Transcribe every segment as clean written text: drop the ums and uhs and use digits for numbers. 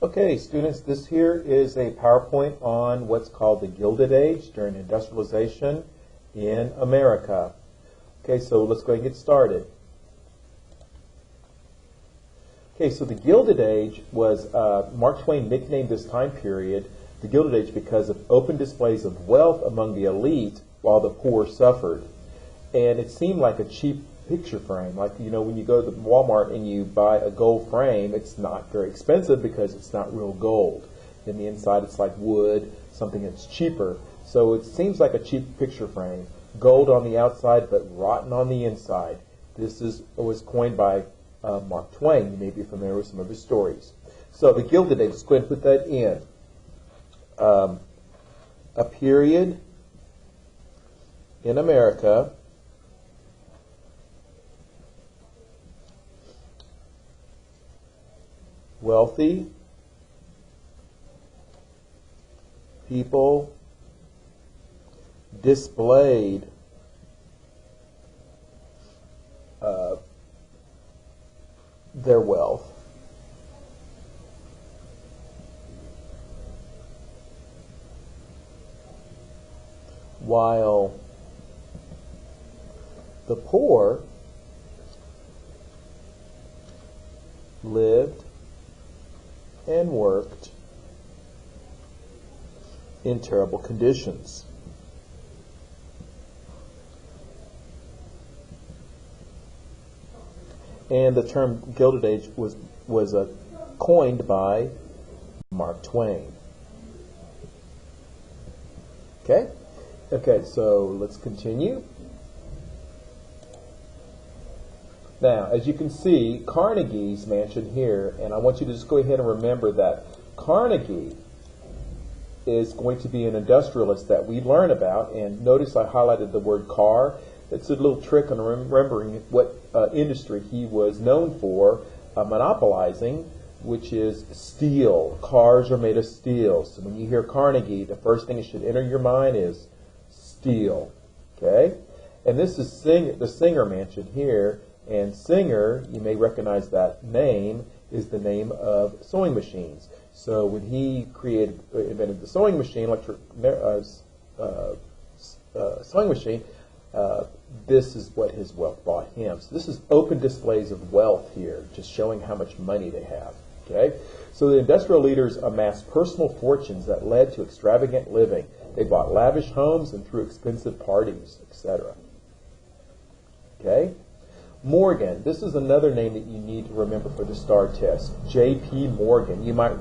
Okay, students, this here is a PowerPoint on what's called the Gilded Age during industrialization in America. Okay, so let's go ahead and get started. Okay, so the Gilded Age was, Mark Twain nicknamed this time period the Gilded Age because of open displays of wealth among the elite while the poor suffered. And it seemed like a cheap picture frame. Like, you know, when you go to Walmart and you buy a gold frame, it's not very expensive because it's not real gold. In the inside, it's like wood, something that's cheaper. So it seems like a cheap picture frame. Gold on the outside, but rotten on the inside. This was coined by Mark Twain. You may be familiar with some of his stories. So the Gilded Age, let's go ahead and put that in. A period in America wealthy people displayed their wealth while the poor lived and worked in terrible conditions. And the term Gilded Age was coined by Mark Twain. Okay, so let's continue. Now, as you can see, Carnegie's mansion here, and I want you to just go ahead and remember that Carnegie is going to be an industrialist that we learn about, and notice I highlighted the word car. It's a little trick on remembering what industry he was known for monopolizing, which is steel. Cars are made of steel. So when you hear Carnegie, the first thing that should enter your mind is steel. Okay? And this is the Singer mansion here. And Singer, you may recognize that name, is the name of sewing machines. So when he invented the sewing machine, sewing machine, this is what his wealth bought him. So this is open displays of wealth here, just showing how much money they have. Okay, so the industrial leaders amassed personal fortunes that led to extravagant living. They bought lavish homes and threw expensive parties, etc. Okay. Morgan, this is another name that you need to remember for the STAR test. J.P. Morgan. You might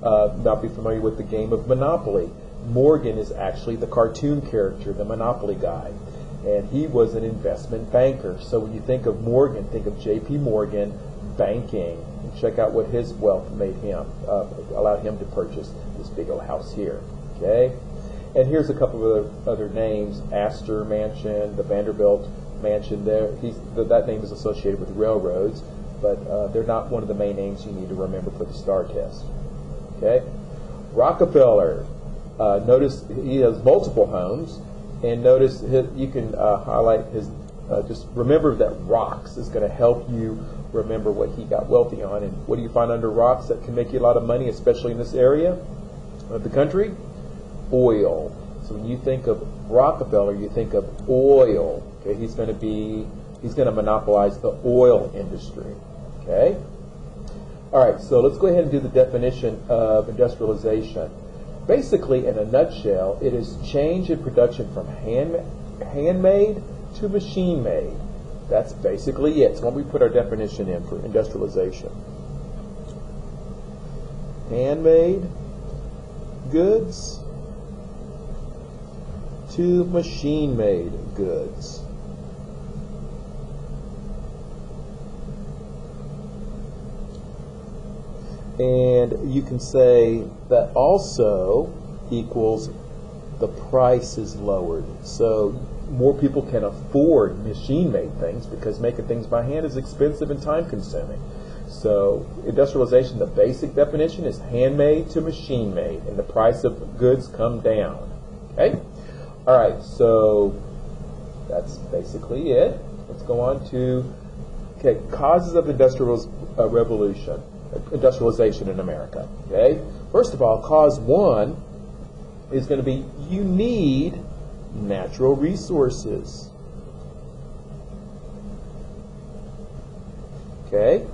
not be familiar with the game of Monopoly. Morgan is actually the cartoon character, the Monopoly guy. And he was an investment banker. So when you think of Morgan, think of J.P. Morgan, banking. And check out what his wealth made him, allowed him to purchase this big old house here. Okay? And here's a couple of other names. Astor Mansion, the Vanderbilt Mansion there. That name is associated with railroads, but they're not one of the main names you need to remember for the STAR test. Okay, Rockefeller. Notice he has multiple homes, and notice you can highlight his. Just remember that rocks is going to help you remember what he got wealthy on. And what do you find under rocks that can make you a lot of money, especially in this area of the country? Oil. So when you think of Rockefeller, you think of oil. Okay, he's going to monopolize the oil industry. Okay? All right, so let's go ahead and do the definition of industrialization. Basically, in a nutshell, it is change in production from handmade to machine-made. That's basically it. So when we put our definition in for industrialization. Handmade goods to machine-made goods. And you can say that also equals the price is lowered. So more people can afford machine-made things because making things by hand is expensive and time-consuming. So industrialization, the basic definition is handmade to machine-made, and the price of goods come down. Okay? All right, so that's basically it. Let's go on to causes of industrial revolution. industrialization in America. Okay? First of all, cause one is going to be you need natural resources. Okay?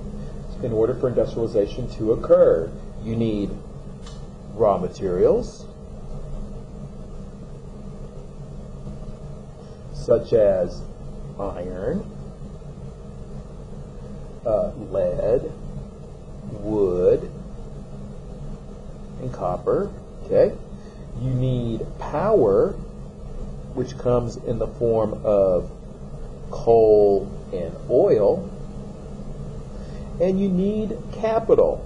In order for industrialization to occur, you need raw materials, such as iron, lead, wood, and copper. Okay? You need power, which comes in the form of coal and oil. And you need capital.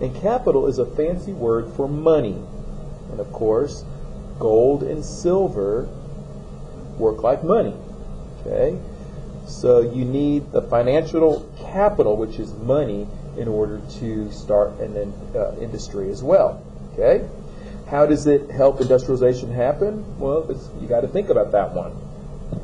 And capital is a fancy word for money. And of course, gold and silver work like money. Okay? So you need the financial capital, which is money, in order to start an industry as well. Okay? How does it help industrialization happen? Well, you got to think about that one.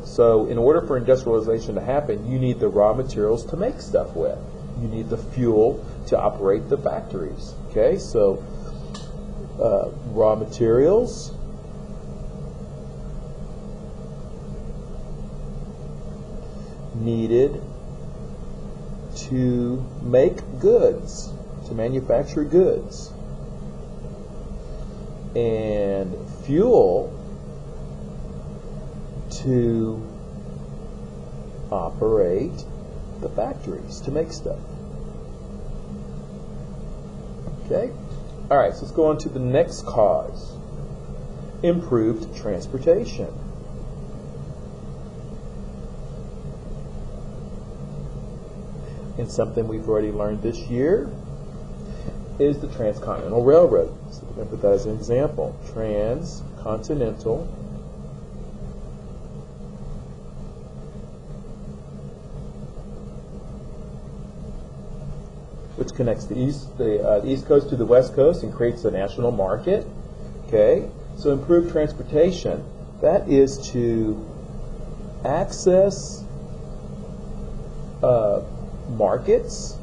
So in order for industrialization to happen, you need the raw materials to make stuff with. You need the fuel to operate the factories. Okay, so raw materials, needed to make goods, to manufacture goods, and fuel to operate the factories, to make stuff. Okay? All right, so let's go on to the next cause. Improved transportation. And something we've already learned this year is the Transcontinental Railroad. So we're going to put that as an example. Transcontinental which connects the East Coast to the West Coast and creates a national market. Okay, so improved transportation, that is to access markets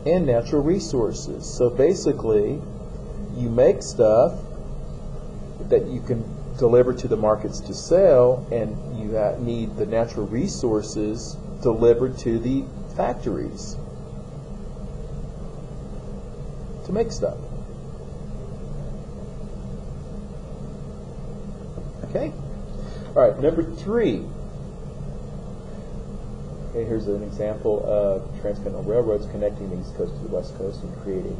and natural resources. So basically, you make stuff that you can deliver to the markets to sell, and you need the natural resources delivered to the factories to make stuff. Okay? All right, number 3. Okay, here's an example of transcontinental railroads connecting the East Coast to the West Coast and creating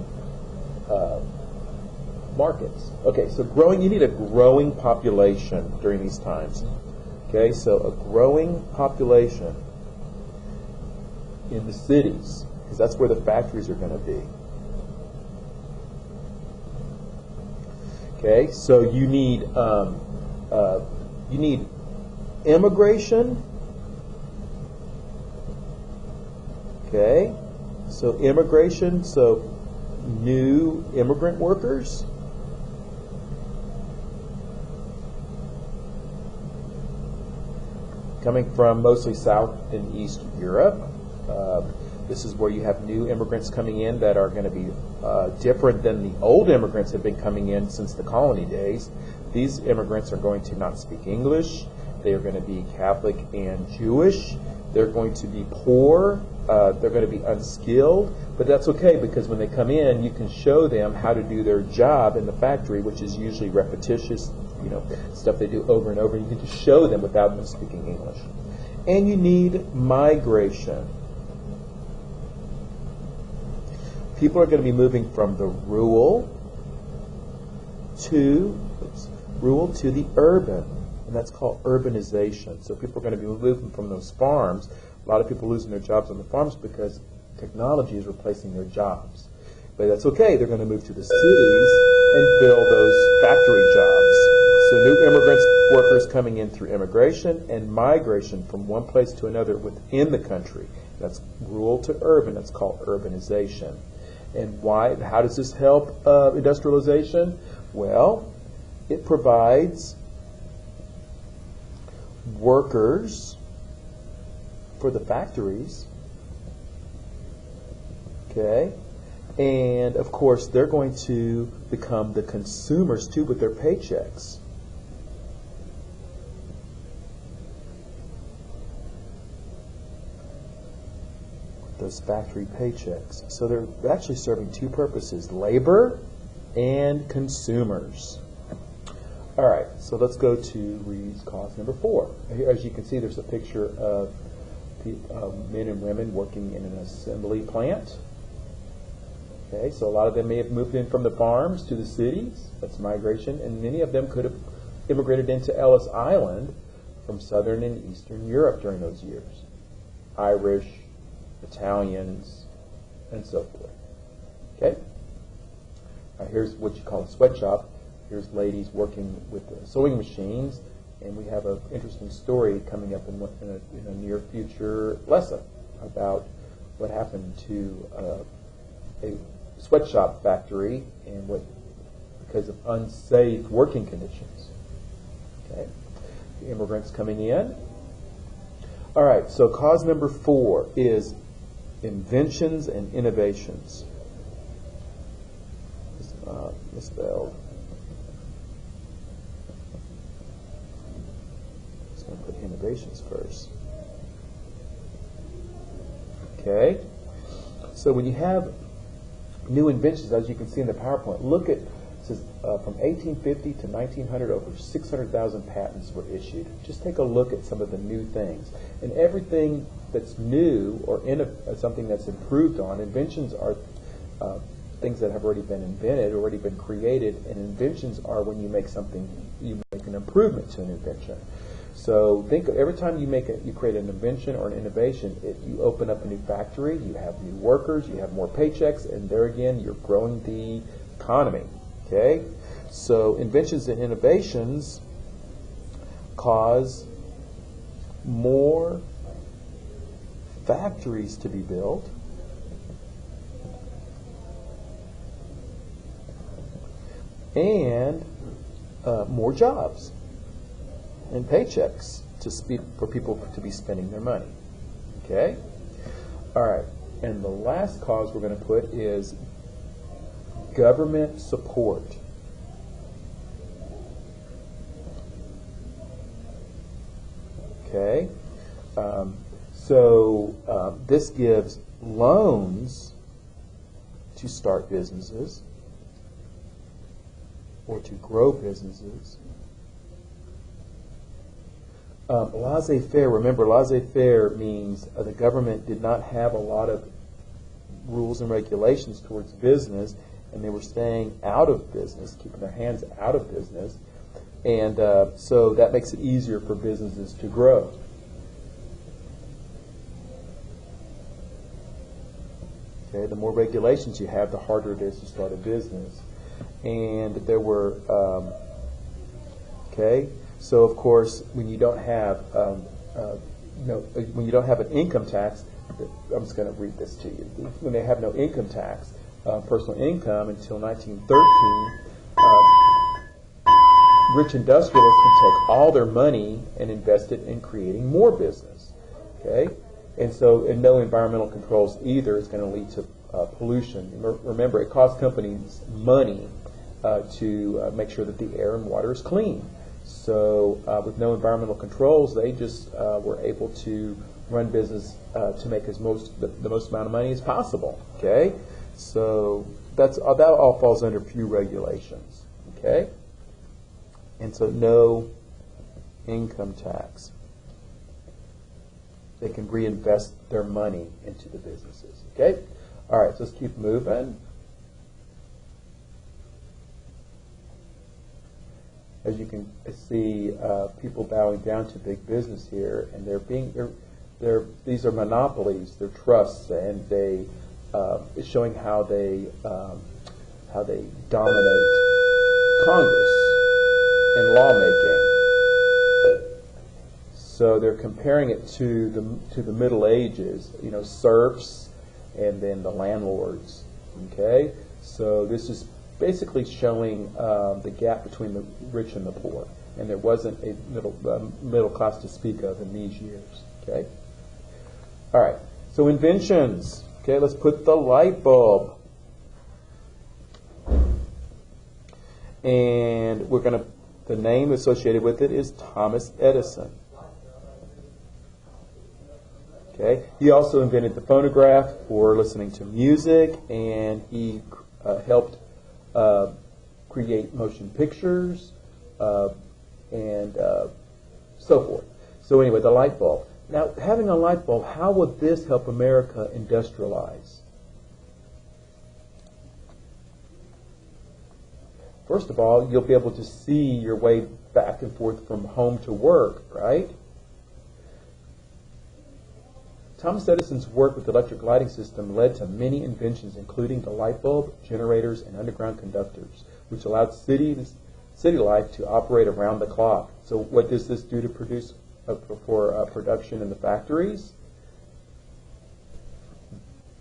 markets. Okay, so you need a growing population during these times. Okay, so a growing population in the cities, because that's where the factories are going to be. Okay, so you need immigration. Okay, so immigration, so new immigrant workers. Coming from mostly South and East Europe. This is where you have new immigrants coming in that are going to be different than the old immigrants have been coming in since the colony days. These immigrants are going to not speak English. They are going to be Catholic and Jewish. They're going to be poor. They're going to be unskilled. But that's okay, because when they come in, you can show them how to do their job in the factory, which is usually repetitious, stuff they do over and over. You can just show them without them speaking English. And you need migration. People are going to be moving from the rural to the urban, and that's called urbanization. So people are going to be moving from those farms. A lot of people losing their jobs on the farms because technology is replacing their jobs. But that's okay. They're going to move to the cities and fill those factory jobs. So new immigrants, workers coming in through immigration, and migration from one place to another within the country. That's rural to urban. That's called urbanization. And why? How does this help industrialization? Well, it provides workers for the factories. Okay? And of course, they're going to become the consumers too with their paychecks. Those factory paychecks. So they're actually serving two purposes: labor and consumers. All right, so let's go to Reed's cause number 4. Here, as you can see, there's a picture of men and women working in an assembly plant. Okay, so a lot of them may have moved in from the farms to the cities. That's migration, and many of them could have immigrated into Ellis Island from southern and eastern Europe during those years. Irish, Italians, and so forth. Okay? Now here's what you call a sweatshop. Here's ladies working with sewing machines, and we have an interesting story coming up in a near future lesson about what happened to a sweatshop factory and what, because of unsafe working conditions. Okay? The immigrants coming in. All right, so cause number 4 is inventions and innovations. Misspelled. Just going to put innovations first. Okay, so when you have new inventions, as you can see in the PowerPoint, look at, it says from 1850 to 1900, over 600,000 patents were issued. Just take a look at some of the new things. And everything that's new or something that's improved on, inventions are things that have already been invented, already been created, and inventions are when you make something, you make an improvement to an invention. So think of every time you create an invention or an innovation, you open up a new factory, you have new workers, you have more paychecks, and there again, you're growing the economy. Okay? So inventions and innovations cause more factories to be built, and more jobs and paychecks for people to be spending their money. Okay? All right. And the last cause we're going to put is government support. Okay? This gives loans to start businesses or to grow businesses. Laissez-faire, remember, laissez-faire means the government did not have a lot of rules and regulations towards business, and they were staying out of business, keeping their hands out of business, and so that makes it easier for businesses to grow. Okay, the more regulations you have, the harder it is to start a business. And there were, so of course, when you don't have, when you don't have an income tax, I'm just going to read this to you. When they have no income tax, personal income until 1913, rich industrialists can take all their money and invest it in creating more business. Okay, and no environmental controls either is going to lead to pollution. Remember, it costs companies money to make sure that the air and water is clean. So with no environmental controls, they just were able to run business to make the most amount of money as possible. Okay, so that all falls under few regulations. Okay, and so no income tax. They can reinvest their money into the businesses. Okay, all right. So let's keep moving. As you can see, people bowing down to big business here, and these are monopolies, they're trusts, and it's showing how they dominate Congress and lawmaking. So they're comparing it to the Middle Ages, serfs, and then the landlords. Okay, so this is basically showing the gap between the rich and the poor, and there wasn't a middle class to speak of in these years. Okay, All right, so inventions. Okay, let's put the light bulb. And the name associated with it is Thomas Edison. Okay, he also invented the phonograph for listening to music, and he helped create motion pictures and so forth. So anyway, the light bulb. Now, having a light bulb, how would this help America industrialize? First of all, you'll be able to see your way back and forth from home to work, right? Thomas Edison's work with the electric lighting system led to many inventions, including the light bulb, generators, and underground conductors, which allowed city life to operate around the clock. So what does this do to produce for production in the factories?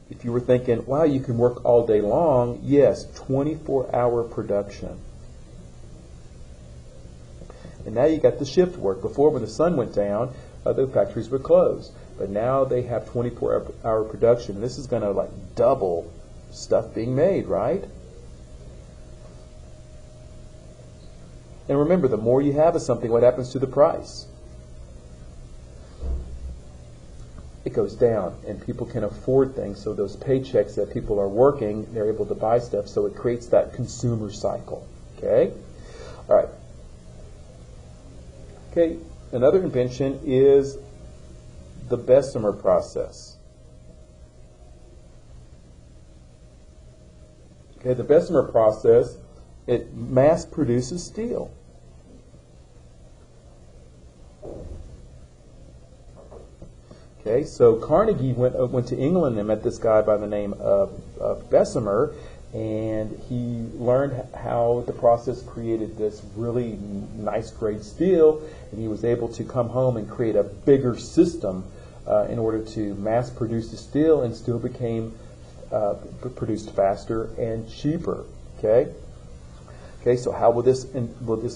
If you were thinking, wow, you can work all day long, yes, 24-hour production. And now you got the shift work. Before, when the sun went down, the factories would close. But now they have 24-hour production. And this is going to like double stuff being made, right? And remember, the more you have of something, what happens to the price? It goes down, and people can afford things. So those paychecks that people are working, they're able to buy stuff. So it creates that consumer cycle. Okay? All right. Okay, another invention is the Bessemer process. Okay, the Bessemer process, it mass produces steel. Okay, so Carnegie went to England and met this guy by the name of Bessemer, and he learned how the process created this really nice grade steel, and he was able to come home and create a bigger system in order to mass produce the steel, and steel became produced faster and cheaper. Okay. Okay. So how will this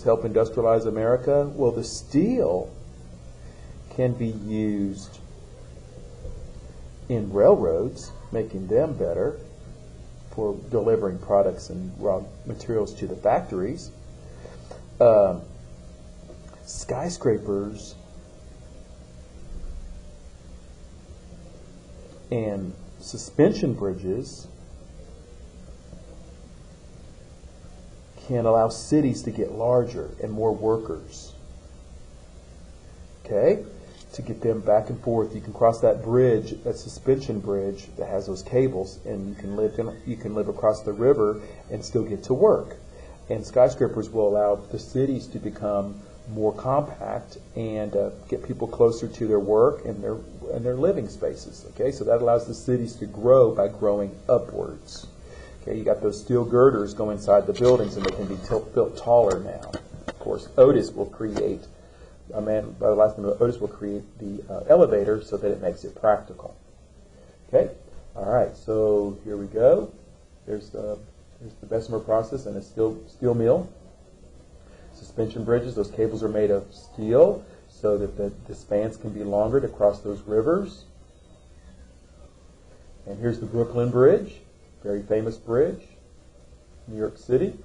help industrialize America? Well, the steel can be used in railroads, making them better for delivering products and raw materials to the factories. Skyscrapers and suspension bridges can allow cities to get larger and more workers. Okay? To get them back and forth. You can cross that bridge, that suspension bridge that has those cables, and you can live across the river and still get to work. And skyscrapers will allow the cities to become more compact and get people closer to their work and their living spaces. Okay, so that allows the cities to grow by growing upwards. Okay, you got those steel girders go inside the buildings, and they can be built taller now. Of course, Otis will create. A man by the last name of Otis will create the elevator so that it makes it practical. Okay, all right. So here we go. There's the Bessemer process and a steel mill. Suspension bridges. Those cables are made of steel so that the spans can be longer to cross those rivers. And here's the Brooklyn Bridge, very famous bridge, New York City.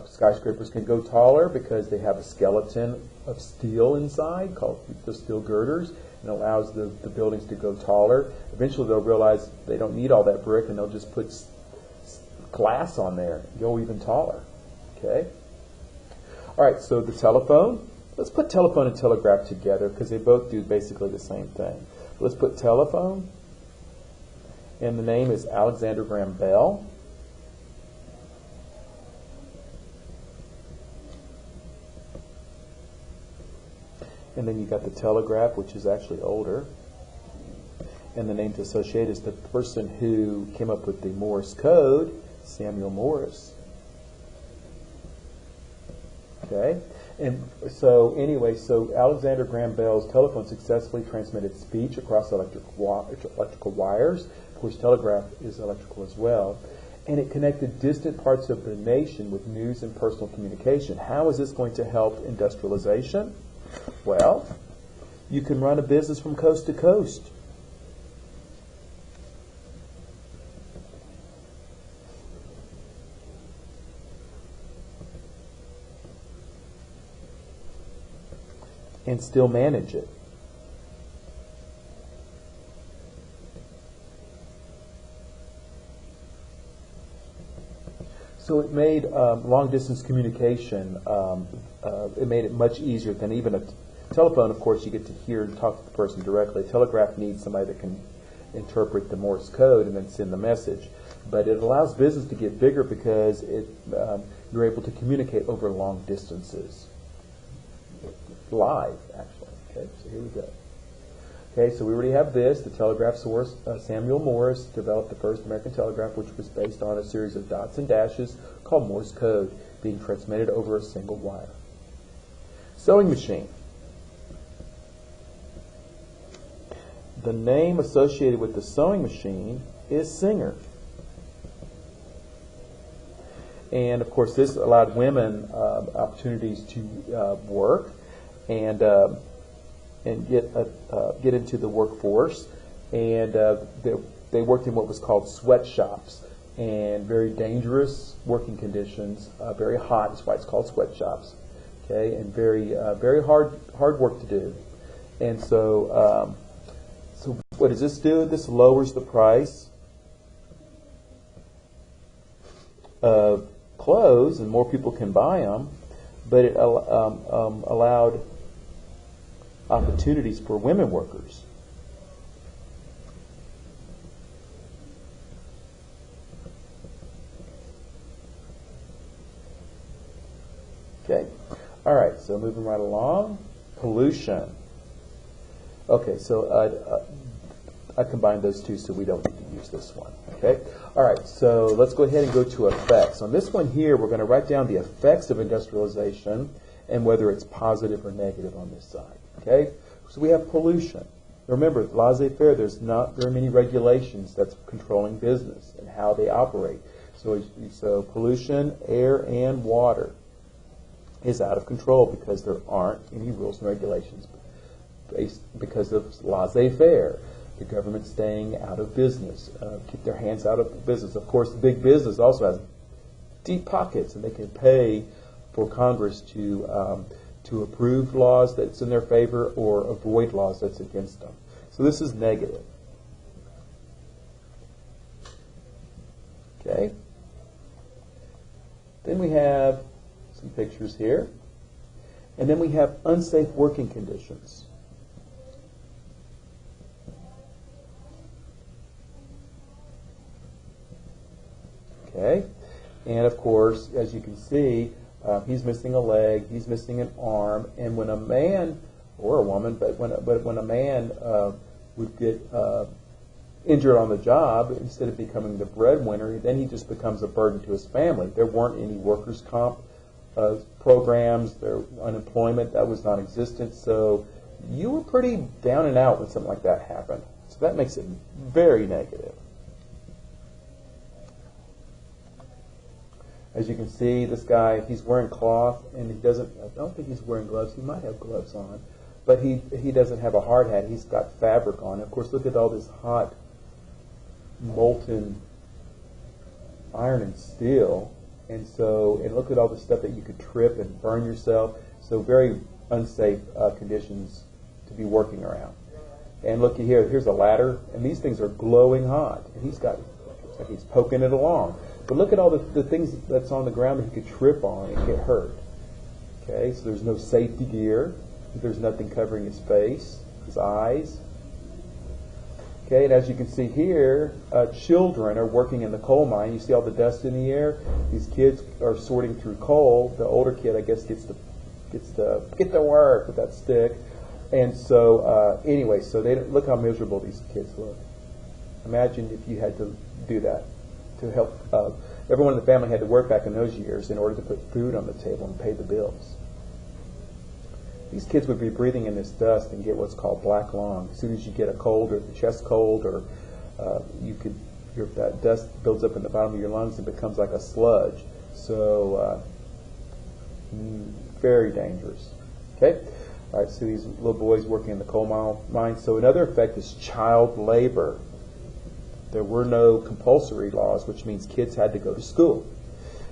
Skyscrapers can go taller because they have a skeleton of steel inside called the steel girders, and allows the buildings to go taller. Eventually they'll realize they don't need all that brick, and they'll just put glass on there and go even taller. Okay? All right, so the telephone. Let's put telephone and telegraph together because they both do basically the same thing. Let's put telephone, and the name is Alexander Graham Bell. And then you got the telegraph, which is actually older. And the name to associate is the person who came up with the Morse code, Samuel Morse. Okay? And so anyway, so Alexander Graham Bell's telephone successfully transmitted speech across electrical wires. Of course, telegraph is electrical as well. And it connected distant parts of the nation with news and personal communication. How is this going to help industrialization? Well, You can run a business from coast to coast. And still manage it. So it made long-distance communication, it made it much easier than even a telephone. Of course, you get to hear and talk to the person directly. A telegraph needs somebody that can interpret the Morse code and then send the message. But it allows business to get bigger because you're able to communicate over long distances. Live, actually. Okay, so here we go. Okay, so we already have this. The telegraph source, Samuel Morse, developed the first American telegraph, which was based on a series of dots and dashes called Morse code, being transmitted over a single wire. Sewing machine. The name associated with the sewing machine is Singer. And, of course, this allowed women opportunities to work and get into the workforce, and they worked in what was called sweatshops, and very dangerous working conditions, very hot. That's why it's called sweatshops. Okay, and very hard work to do. And so what does this do? This lowers the price of clothes, and more people can buy them, but it allowed opportunities for women workers. Okay, all right, so moving right along, pollution. Okay, so I combined those two so we don't need to use this one. Okay, all right, so let's go ahead and go to effects. On this one here, we're going to write down the effects of industrialization and whether it's positive or negative on this side. Okay, so we have pollution. Remember, laissez-faire, there's not very many regulations that's controlling business and how they operate. So pollution, air, and water is out of control because there aren't any rules and regulations because of laissez-faire. The government staying out of business, keep their hands out of business. Of course, the big business also has deep pockets, and they can pay for Congress to approve laws that's in their favor or avoid laws that's against them. So this is negative. Okay. Then we have some pictures here. And then we have unsafe working conditions. Okay. And of course, as you can see, he's missing a leg, he's missing an arm, and when a man, or a woman, but when a man would get injured on the job, instead of becoming the breadwinner, then he just becomes a burden to his family. There weren't any workers' comp programs, unemployment, that was non-existent, so you were pretty down and out when something like that happened. So that makes it very negative. As you can see, this guy, he's wearing cloth, and I don't think he's wearing gloves. He might have gloves on, but he doesn't have a hard hat. He's got fabric on. Of course, look at all this hot, molten iron and steel, and look at all the stuff that you could trip and burn yourself. So very unsafe conditions to be working around. And look here, here's a ladder, and these things are glowing hot, and he's poking it along. But look at all the things that's on the ground that he could trip on and get hurt. Okay, so there's no safety gear. There's nothing covering his face, his eyes. Okay, and as you can see here, children are working in the coal mine. You see all the dust in the air? These kids are sorting through coal. The older kid, I guess, gets to get to work with that stick. And so, anyway, so look how miserable these kids look. Imagine if you had to do that. To help, everyone in the family had to work back in those years in order to put food on the table and pay the bills. These kids would be breathing in this dust and get what's called black lung. As soon as you get a cold or the chest cold, or that dust builds up in the bottom of your lungs and becomes like a sludge. So very dangerous. Okay. All right, so these little boys working in the coal mines. So another effect is child labor. There were no compulsory laws, which means kids had to go to school.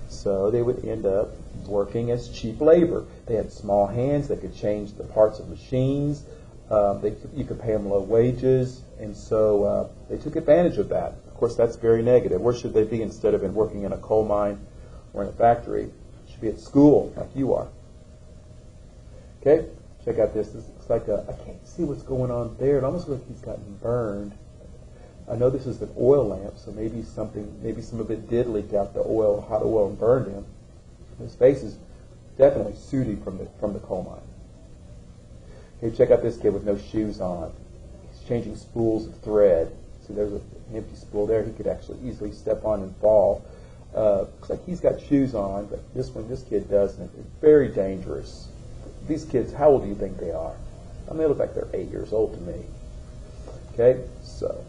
So they would end up working as cheap labor. They had small hands. They could change the parts of machines. You could pay them low wages, and so they took advantage of that. Of course, that's very negative. Where should they be instead of working in a coal mine or in a factory? They should be at school like you are. Okay, check out this. This looks like I can't see what's going on there. It almost looks like he's gotten burned. I know this is an oil lamp, so maybe some of it did leak out the oil, hot oil, and burned him. His face is definitely sooty from the coal mine. Okay, check out this kid with no shoes on. He's changing spools of thread. See, there's an empty spool there. He could actually easily step on and fall. Looks like he's got shoes on, but this kid doesn't. It's very dangerous. These kids, how old do you think they are? I mean, they look like they're 8 years old to me. Okay, so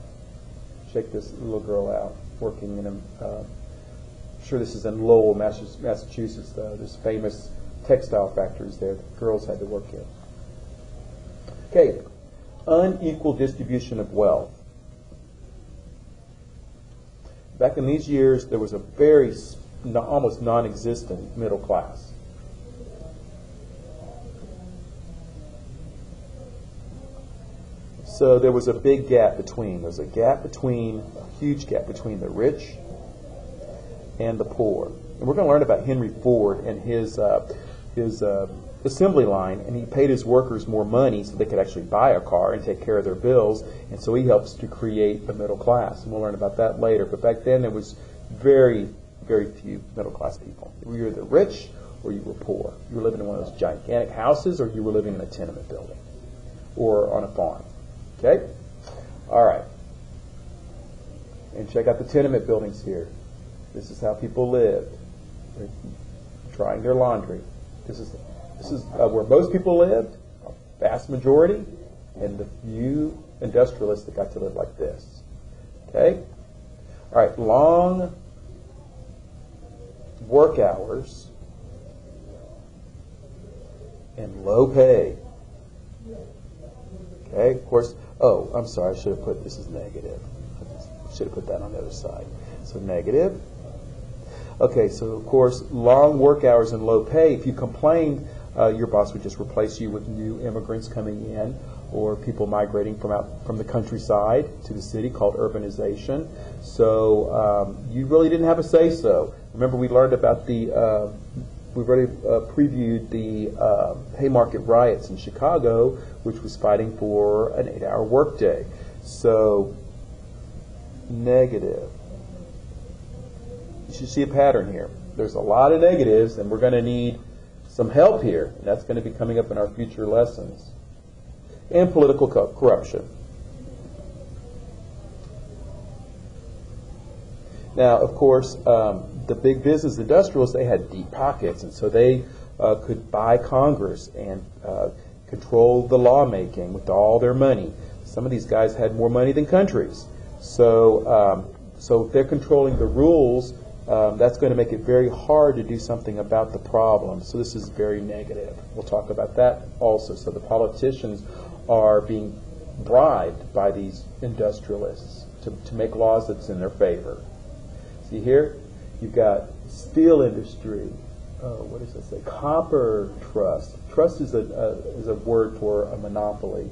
check this little girl out working in I'm sure this is in Lowell, Massachusetts. There's famous textile factories there that girls had to work in. Okay, unequal distribution of wealth. Back in these years, there was a very almost non-existent middle class. So there was a big gap between. There's a huge gap between the rich and the poor. And we're going to learn about Henry Ford and his assembly line, and he paid his workers more money so they could actually buy a car and take care of their bills, and so he helps to create the middle class. And we'll learn about that later. But back then there was very, very few middle class people. You were either rich or you were poor. You were living in one of those gigantic houses, or you were living in a tenement building or on a farm. Okay? All right. And check out the tenement buildings here. This is how people lived. They're drying their laundry. This is where most people lived, a vast majority, and the few industrialists that got to live like this. Okay? All right, long work hours and low pay. Okay, of course, I'm sorry, I should have put this as negative. I should have put that on the other side. So negative. Okay, so of course, long work hours and low pay. If you complained, your boss would just replace you with new immigrants coming in, or people migrating from the countryside to the city, called urbanization. So you really didn't have a say-so. Remember, we learned about we've already previewed the Haymarket riots in Chicago, which was fighting for an 8-hour workday. So negative. You should see a pattern here. There's a lot of negatives, and we're going to need some help here. And that's going to be coming up in our future lessons. And political corruption. Now, of course, the big business industrialists, they had deep pockets, and so they could buy Congress and control the lawmaking with all their money. Some of these guys had more money than countries. So if they're controlling the rules, that's going to make it very hard to do something about the problem. So this is very negative. We'll talk about that also. So the politicians are being bribed by these industrialists to make laws that's in their favor. See here, you've got steel industry. What does it say? Copper trust. Trust is a word for a monopoly.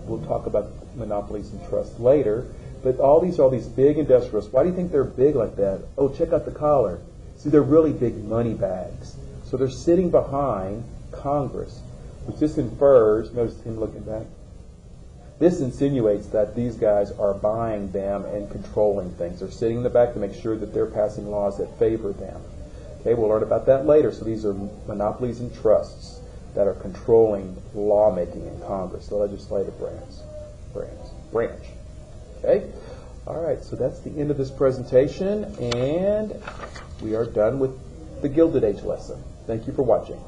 We'll talk about monopolies and trust later. But all these big industrialists. Why do you think they're big like that? Oh, check out the collar. See, they're really big money bags. So they're sitting behind Congress, which this infers, notice him looking back, this insinuates that these guys are buying them and controlling things. They're sitting in the back to make sure that they're passing laws that favor them. Okay, we'll learn about that later. So these are monopolies and trusts that are controlling lawmaking in Congress, the legislative branch. Okay? All right, so that's the end of this presentation, and we are done with the Gilded Age lesson. Thank you for watching.